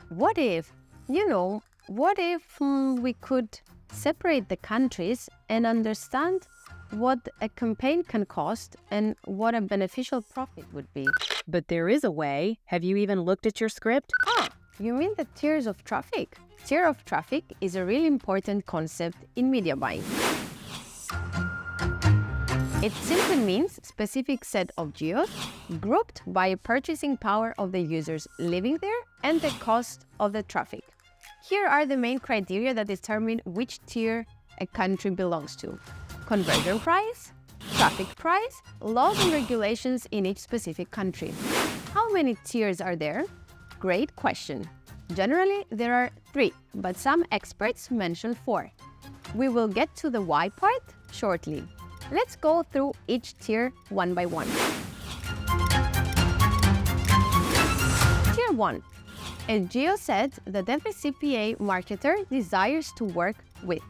What if, what if we could separate the countries and understand what a campaign can cost and what a beneficial profit would be? But there is a way. Have you even looked at your script? You mean the tiers of traffic? Tier of traffic is a really important concept in media buying. It simply means specific set of geos grouped by purchasing power of the users living there and the cost of the traffic. Here are the main criteria that determine which tier a country belongs to: conversion price, traffic price, laws and regulations in each specific country. How many tiers are there? Great question. Generally, there are 3, but some experts mention 4. We will get to the why part shortly. Let's go through each tier one by one. Tier 1. A geo set that every CPA marketer desires to work with: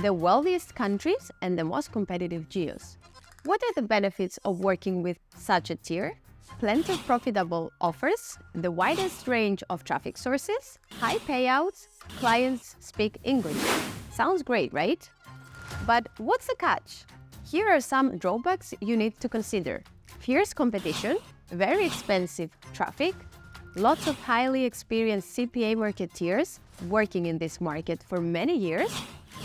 the wealthiest countries and the most competitive geos. What are the benefits of working with such a tier? Plenty of profitable offers, the widest range of traffic sources, high payouts, clients speak English. Sounds great, right? But what's the catch? Here are some drawbacks you need to consider: fierce competition, very expensive traffic, lots of highly experienced CPA marketeers working in this market for many years,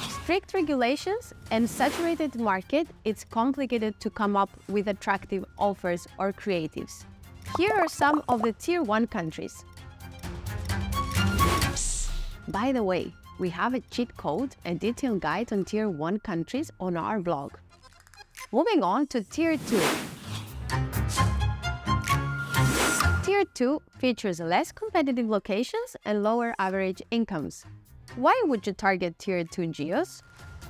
strict regulations, and saturated market. It's complicated to come up with attractive offers or creatives. Here are some of the Tier 1 countries. By the way, we have a cheat code, a detailed guide on Tier 1 countries on our blog. Moving on to Tier 2. Tier 2 features less competitive locations and lower average incomes. Why would you target Tier 2 geos?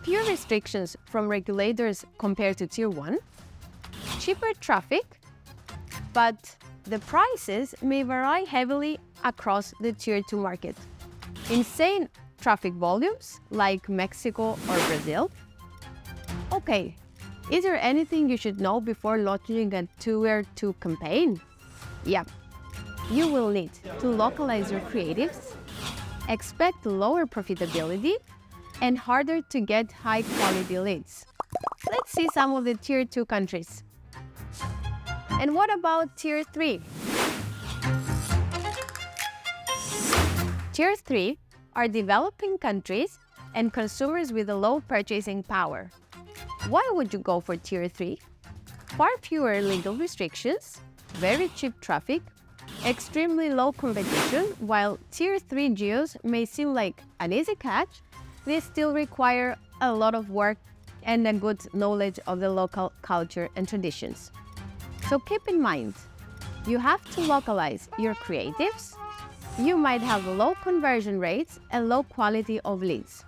Fewer restrictions from regulators compared to Tier 1, cheaper traffic, but the prices may vary heavily across the Tier 2 market. Insane traffic volumes like Mexico or Brazil. Okay, is there anything you should know before launching a Tier 2 campaign? Yeah, you will need to localize your creatives, expect lower profitability, and harder to get high-quality leads. Let's see some of the Tier 2 countries. And what about Tier 3? Tier 3 are developing countries and consumers with a low purchasing power. Why would you go for Tier 3? Far fewer legal restrictions, very cheap traffic, extremely low competition. While Tier 3 geos may seem like an easy catch, they still require a lot of work and a good knowledge of the local culture and traditions. So keep in mind, you have to localize your creatives. You might have low conversion rates and low quality of leads.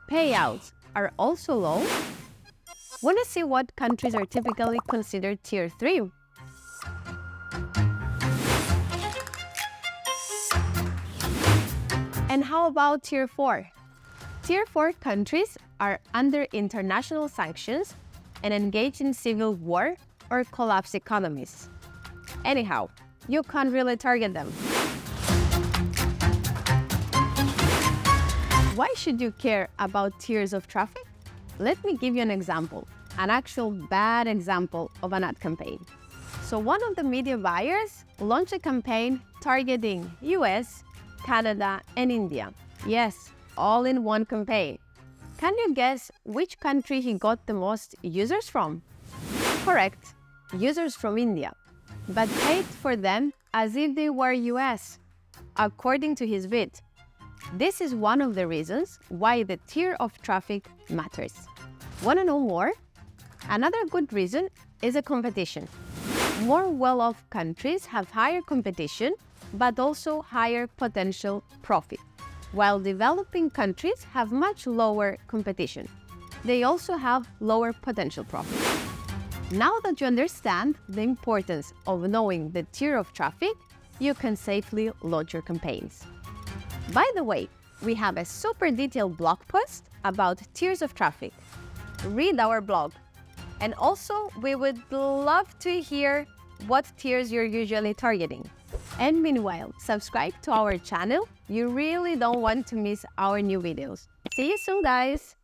Payouts are also low. Want to see what countries are typically considered Tier 3? And how about Tier 4? Tier 4 countries are under international sanctions and engage in civil war or collapsed economies. Anyhow, you can't really target them. Why should you care about tiers of traffic? Let me give you an example, an actual bad example of an ad campaign. So one of the media buyers launched a campaign targeting US, Canada, and India. Yes, all in one campaign. Can you guess which country he got the most users from? Correct, users from India, but paid for them as if they were US, according to his bid. This is one of the reasons why the tier of traffic matters. Want to know more? Another good reason is a competition. More well-off countries have higher competition, but also higher potential profit, while developing countries have much lower competition. They also have lower potential profit. Now that you understand the importance of knowing the tier of traffic, you can safely launch your campaigns. By the way, we have a super detailed blog post about tiers of traffic. Read our blog. And also, we would love to hear what tiers you're usually targeting. And meanwhile, subscribe to our channel. You really don't want to miss our new videos. See you soon, guys!